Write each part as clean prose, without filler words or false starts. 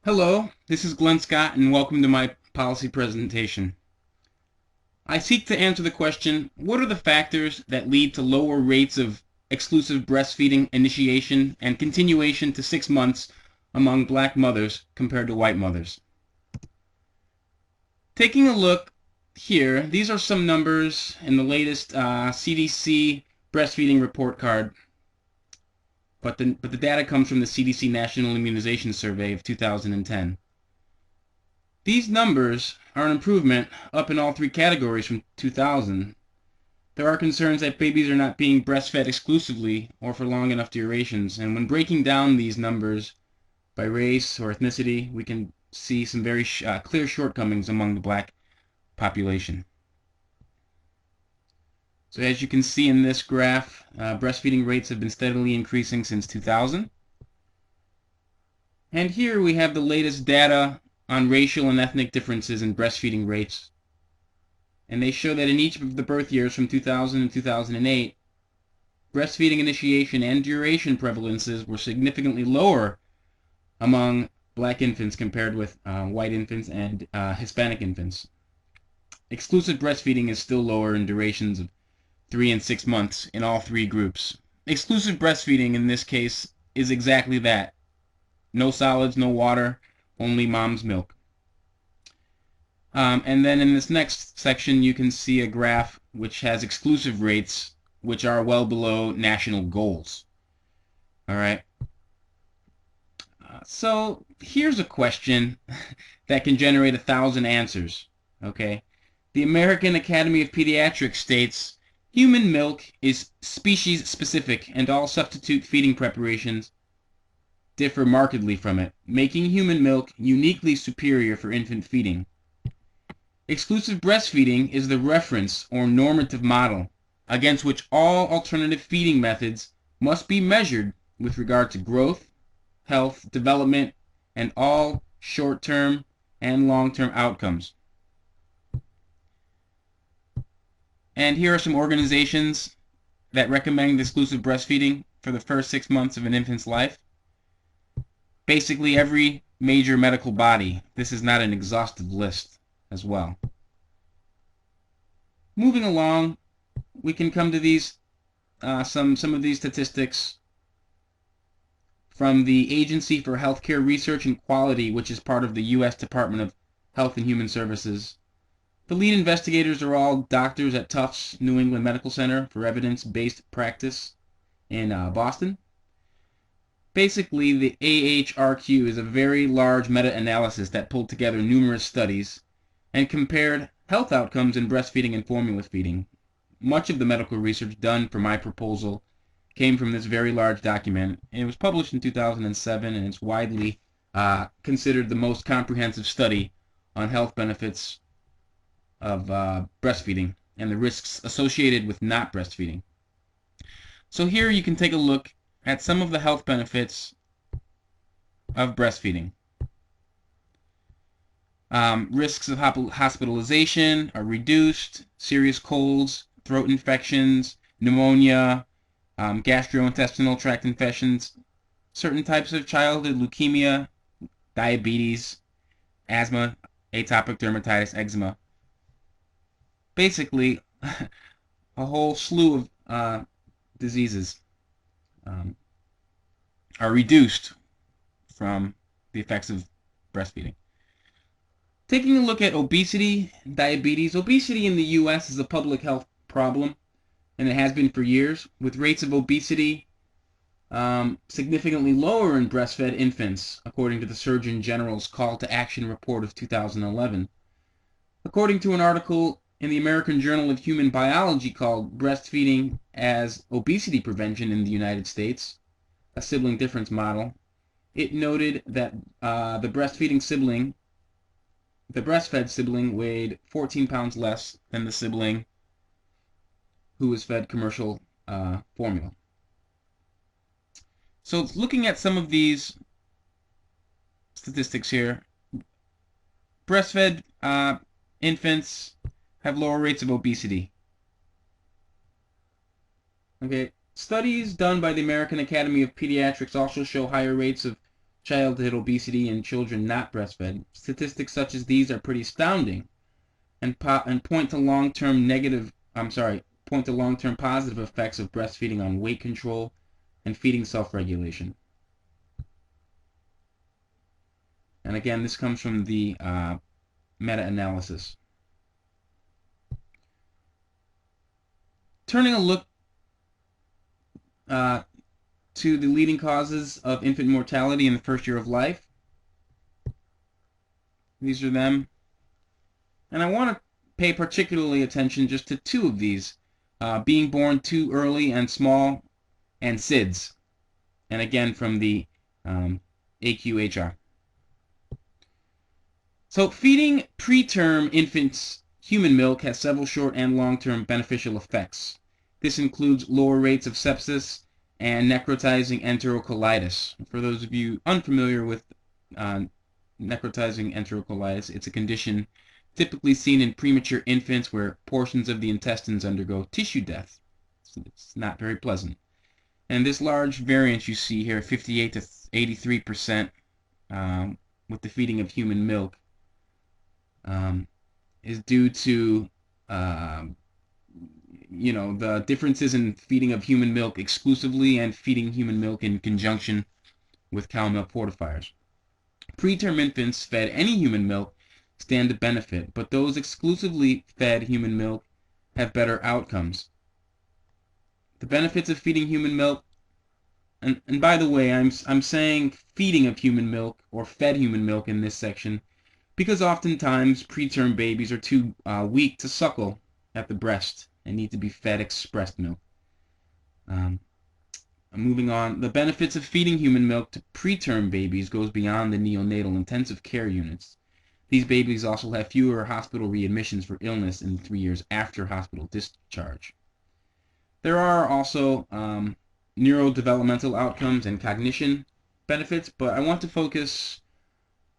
Hello, this is Glenn Scott, and welcome to my policy presentation. I seek to answer the question, what are the factors that lead to lower rates of exclusive breastfeeding initiation and continuation to 6 months among black mothers compared to white mothers? Taking a look here, these are some numbers in the latest CDC breastfeeding report card, but the data comes from the CDC National Immunization Survey of 2010. These numbers are an improvement up in all three categories from 2000. There are concerns that babies are not being breastfed exclusively or for long enough durations, and when breaking down these numbers by race or ethnicity, we can see some very clear shortcomings among the black population. So as you can see in this graph, breastfeeding rates have been steadily increasing since 2000. And here we have the latest data on racial and ethnic differences in breastfeeding rates. And they show that in each of the birth years from 2000 and 2008, breastfeeding initiation and duration prevalences were significantly lower among black infants compared with white infants and Hispanic infants. Exclusive breastfeeding is still lower in durations of 3 and 6 months in all three groups. Exclusive breastfeeding in this case is exactly that. No solids, no water, only mom's milk. And then in this next section, you can see a graph which has exclusive rates which are well below national goals. All right. So here's a question that can generate 1,000 answers. Okay. The American Academy of Pediatrics states, human milk is species specific and all substitute feeding preparations differ markedly from it, making human milk uniquely superior for infant feeding. Exclusive breastfeeding is the reference or normative model against which all alternative feeding methods must be measured with regard to growth, health, development, and all short-term and long-term outcomes. And here are some organizations that recommend exclusive breastfeeding for the first 6 months of an infant's life. Basically every major medical body. This is not an exhaustive list as well. Moving along, we can come to these some of these statistics from the Agency for Healthcare Research and Quality, which is part of the U.S. Department of Health and Human Services. The lead investigators are all doctors at Tufts New England Medical Center for Evidence-Based Practice in Boston. Basically, the AHRQ is a very large meta-analysis that pulled together numerous studies and compared health outcomes in breastfeeding and formula feeding. Much of the medical research done for my proposal came from this very large document. It was published in 2007, and it's widely considered the most comprehensive study on health benefits of breastfeeding and the risks associated with not breastfeeding. So here you can take a look at some of the health benefits of breastfeeding. Risks of hospitalization are reduced, serious colds, throat infections, pneumonia, gastrointestinal tract infections, certain types of childhood leukemia, diabetes, asthma, atopic dermatitis, eczema. Basically, a whole slew of diseases are reduced from the effects of breastfeeding. Taking a look at obesity, diabetes. Obesity in the U.S. is a public health problem, and it has been for years, with rates of obesity significantly lower in breastfed infants, according to the Surgeon General's Call to Action report of 2011. According to an article in the American Journal of Human Biology called Breastfeeding as Obesity Prevention in the United States, a sibling difference model, it noted that the breastfed sibling weighed 14 pounds less than the sibling who was fed commercial formula. So looking at some of these statistics here, breastfed infants have lower rates of obesity. Okay, studies done by the American Academy of Pediatrics also show higher rates of childhood obesity in children not breastfed. Statistics such as these are pretty astounding and point to long-term positive effects of breastfeeding on weight control and feeding self-regulation. And again, this comes from the meta-analysis. Turning a look to the leading causes of infant mortality in the first year of life. These are them. And I want to pay particularly attention just to two of these, being born too early and small, and SIDS. And again from the AQHR. So feeding preterm infants human milk has several short and long-term beneficial effects. This includes lower rates of sepsis and necrotizing enterocolitis. For those of you unfamiliar with necrotizing enterocolitis, it's a condition typically seen in premature infants where portions of the intestines undergo tissue death. It's not very pleasant. And this large variance you see here, 58 to 83%, with the feeding of human milk, is due to the differences in feeding of human milk exclusively and feeding human milk in conjunction with cow milk fortifiers. Preterm infants fed any human milk stand to benefit, but those exclusively fed human milk have better outcomes. The benefits of feeding human milk, and by the way, I'm saying feeding of human milk or fed human milk in this section because oftentimes preterm babies are too weak to suckle at the breast and need to be fed expressed milk. Moving on, the benefits of feeding human milk to preterm babies goes beyond the neonatal intensive care units. These babies also have fewer hospital readmissions for illness in the 3 years after hospital discharge. There are also neurodevelopmental outcomes and cognition benefits, but I want to focus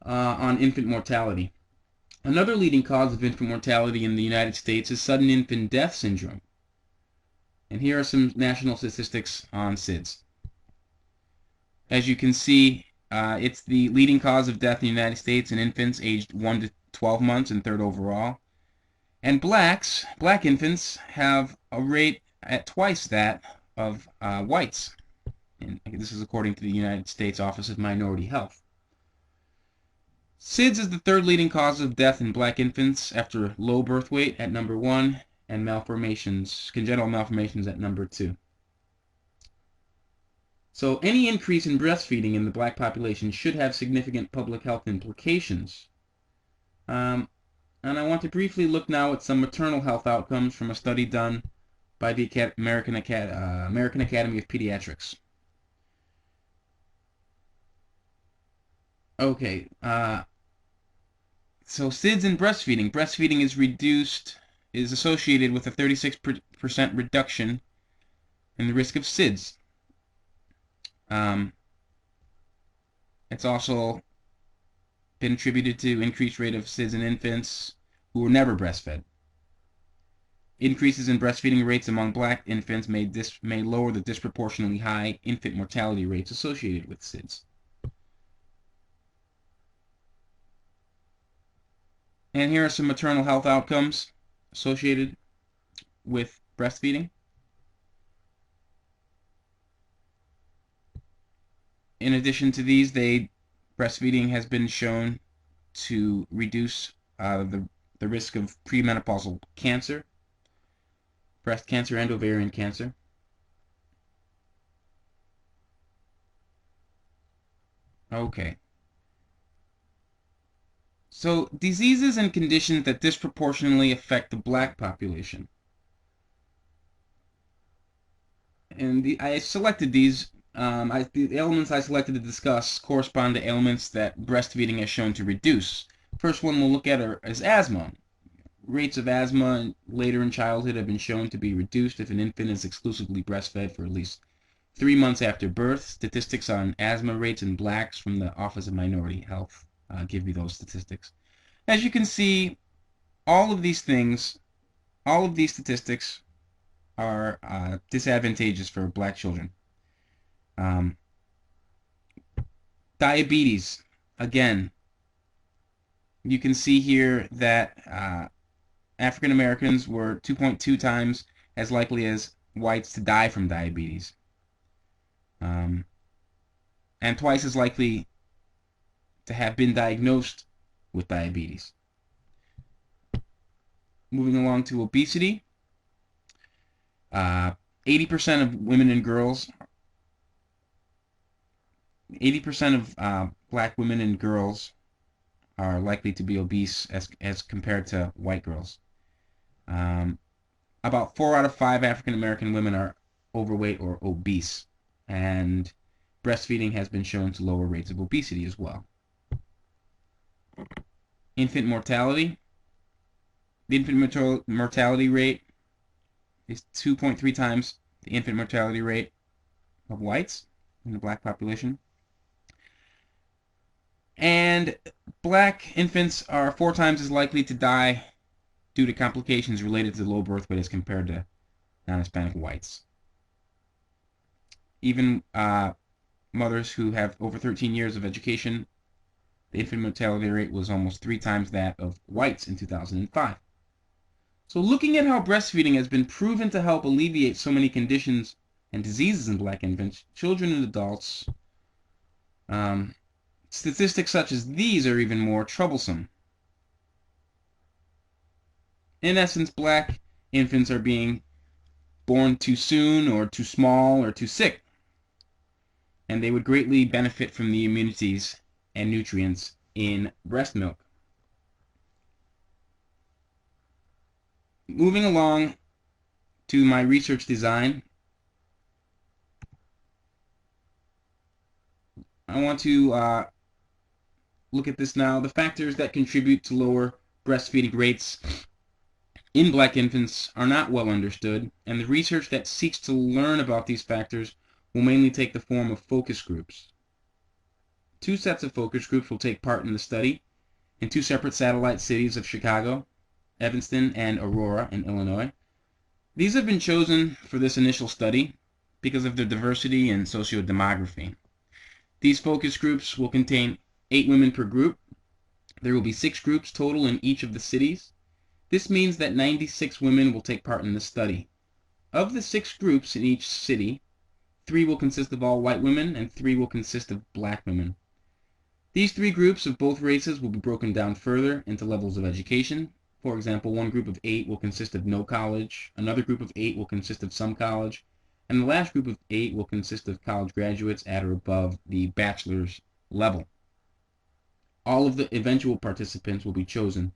on infant mortality. Another leading cause of infant mortality in the United States is sudden infant death syndrome. And here are some national statistics on SIDS. As you can see, it's the leading cause of death in the United States in infants aged 1 to 12 months and third overall. And black infants have a rate at twice that of whites. And this is according to the United States Office of Minority Health. SIDS is the third leading cause of death in black infants after low birth weight at number 1 and congenital malformations at number 2. So any increase in breastfeeding in the black population should have significant public health implications. And I want to briefly look now at some maternal health outcomes from a study done by the American Academy of Pediatrics. Okay, so SIDS and breastfeeding. Breastfeeding is associated with a 36% reduction in the risk of SIDS. It's also been attributed to increased rate of SIDS in infants who were never breastfed. Increases in breastfeeding rates among black infants may lower the disproportionately high infant mortality rates associated with SIDS. And here are some maternal health outcomes associated with breastfeeding. In addition to these, breastfeeding has been shown to reduce the risk of premenopausal cancer, breast cancer, and ovarian cancer. Okay. So, diseases and conditions that disproportionately affect the black population. And I selected these. The elements I selected to discuss correspond to ailments that breastfeeding has shown to reduce. First one we'll look at is asthma. Rates of asthma later in childhood have been shown to be reduced if an infant is exclusively breastfed for at least 3 months after birth. Statistics on asthma rates in blacks from the Office of Minority Health give you those statistics. As you can see, all of these statistics are disadvantageous for black children. Diabetes. Again, you can see here that African Americans were 2.2 times as likely as whites to die from diabetes, and twice as likely to have been diagnosed with diabetes. Moving along to obesity, 80% of women and girls, 80% of black women and girls are likely to be obese as compared to white girls. About 4 out of 5 African American women are overweight or obese, and breastfeeding has been shown to lower rates of obesity as well. Infant mortality. The infant mortality rate is 2.3 times the infant mortality rate of whites in the black population. And black infants are 4 times as likely to die due to complications related to low birth weight as compared to non-Hispanic whites. Even mothers who have over 13 years of education, the infant mortality rate was almost 3 times that of whites in 2005. So looking at how breastfeeding has been proven to help alleviate so many conditions and diseases in black infants, children, and adults, statistics such as these are even more troublesome. In essence, black infants are being born too soon or too small or too sick, and they would greatly benefit from the immunities and nutrients in breast milk. Moving along to my research design, I want to look at this now. The factors that contribute to lower breastfeeding rates in black infants are not well understood, and the research that seeks to learn about these factors will mainly take the form of focus groups. 2 sets of focus groups will take part in the study in 2 separate satellite cities of Chicago, Evanston and Aurora in Illinois. These have been chosen for this initial study because of their diversity and sociodemography. These focus groups will contain 8 women per group. There will be 6 groups total in each of the cities. This means that 96 women will take part in the study. Of the 6 groups in each city, 3 will consist of all white women and 3 will consist of black women. These 3 groups of both races will be broken down further into levels of education. For example, one group of 8 will consist of no college, another group of 8 will consist of some college, and the last group of 8 will consist of college graduates at or above the bachelor's level. All of the eventual participants will be chosen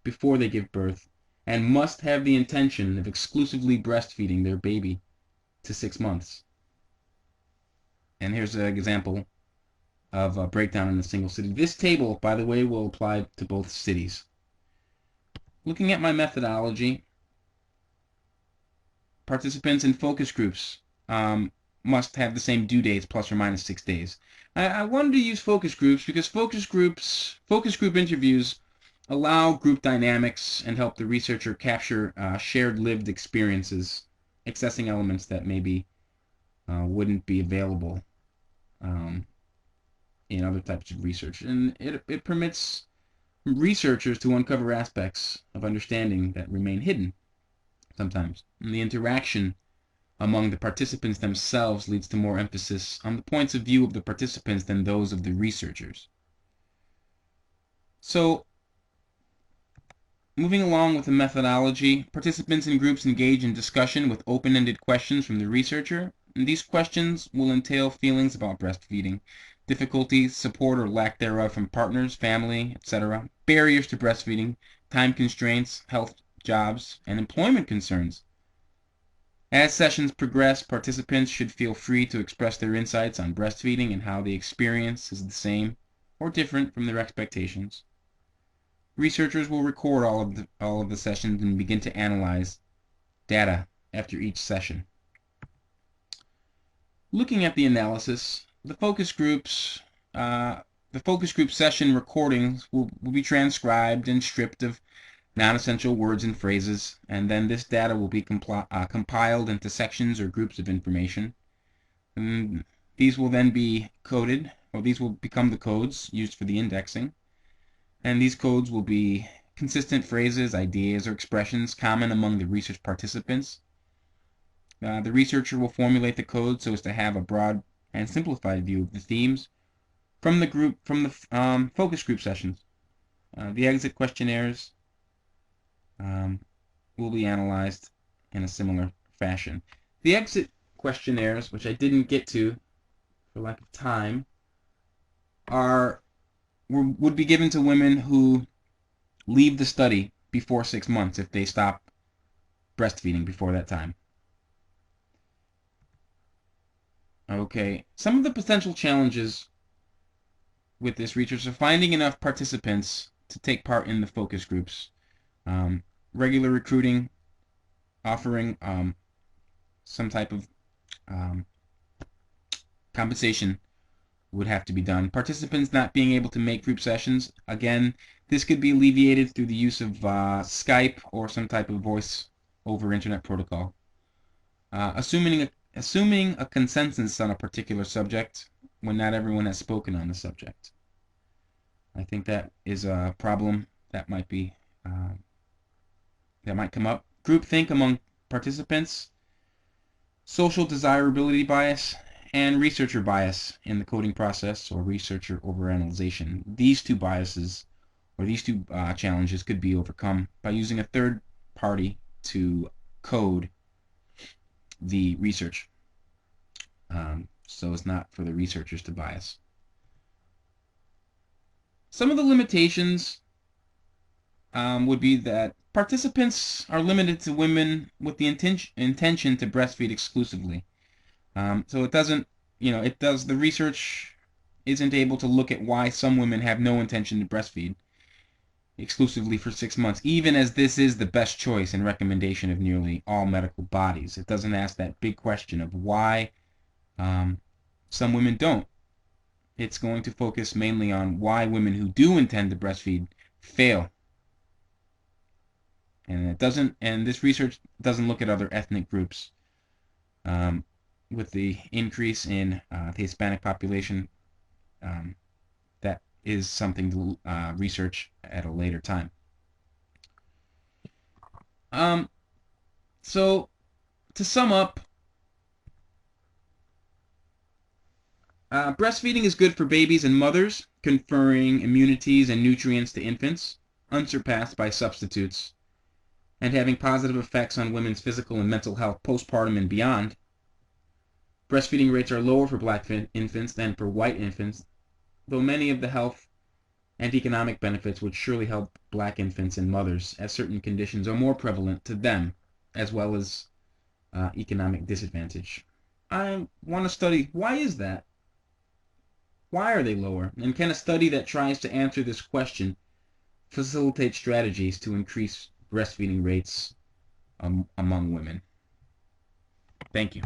before they give birth and must have the intention of exclusively breastfeeding their baby to 6 months. And here's an example of a breakdown in a single city. This table, by the way, will apply to both cities. Looking at my methodology, participants in focus groups must have the same due dates plus or minus 6 days. I wanted to use focus groups because focus group interviews allow group dynamics and help the researcher capture shared lived experiences, accessing elements that maybe wouldn't be available in other types of research. And it permits researchers to uncover aspects of understanding that remain hidden sometimes. And the interaction among the participants themselves leads to more emphasis on the points of view of the participants than those of the researchers. So, moving along with the methodology, participants in groups engage in discussion with open-ended questions from the researcher. And these questions will entail feelings about breastfeeding, difficulties, support or lack thereof from partners, family, etc., barriers to breastfeeding, time constraints, health, jobs, and employment concerns. As sessions progress, participants should feel free to express their insights on breastfeeding and how the experience is the same or different from their expectations. Researchers will record all of the sessions and begin to analyze data after each session. Looking at the analysis, the focus group session recordings will be transcribed and stripped of non-essential words and phrases, and then this data will be compiled into sections or groups of information. And these will then be coded or these will become the codes used for the indexing. And these codes will be consistent phrases, ideas, or expressions common among the research participants. The researcher will formulate the code so as to have a broad and simplified view of the themes from the focus group sessions. The exit questionnaires will be analyzed in a similar fashion. The exit questionnaires, which I didn't get to for lack of time, would be given to women who leave the study before 6 months if they stop breastfeeding before that time. Okay, some of the potential challenges with this research are finding enough participants to take part in the focus groups, regular recruiting, offering some type of compensation would have to be done. Participants not being able to make group sessions, again, this could be alleviated through the use of Skype or some type of voice over internet protocol. Assuming a consensus on a particular subject when not everyone has spoken on the subject. I think that is a problem that might come up. Groupthink among participants, social desirability bias, and researcher bias in the coding process or researcher overanalyzation. These two biases or these two challenges could be overcome by using a third party to code the research, so it's not for the researchers to bias. Some of the limitations would be that participants are limited to women with the intention to breastfeed exclusively. So it doesn't, the research isn't able to look at why some women have no intention to breastfeed exclusively for 6 months, even as this is the best choice and recommendation of nearly all medical bodies. It doesn't ask that big question of why some women don't. It's going to focus mainly on why women who do intend to breastfeed fail. And this research doesn't look at other ethnic groups. With the increase in the Hispanic population, that is something to research at a later time. So, to sum up, breastfeeding is good for babies and mothers, conferring immunities and nutrients to infants, unsurpassed by substitutes, and having positive effects on women's physical and mental health postpartum and beyond. Breastfeeding rates are lower for black infants than for white infants, though many of the health and economic benefits would surely help black infants and mothers, as certain conditions are more prevalent to them, as well as economic disadvantage. I want to study, why is that? Why are they lower? And can a study that tries to answer this question facilitate strategies to increase breastfeeding rates among women? Thank you.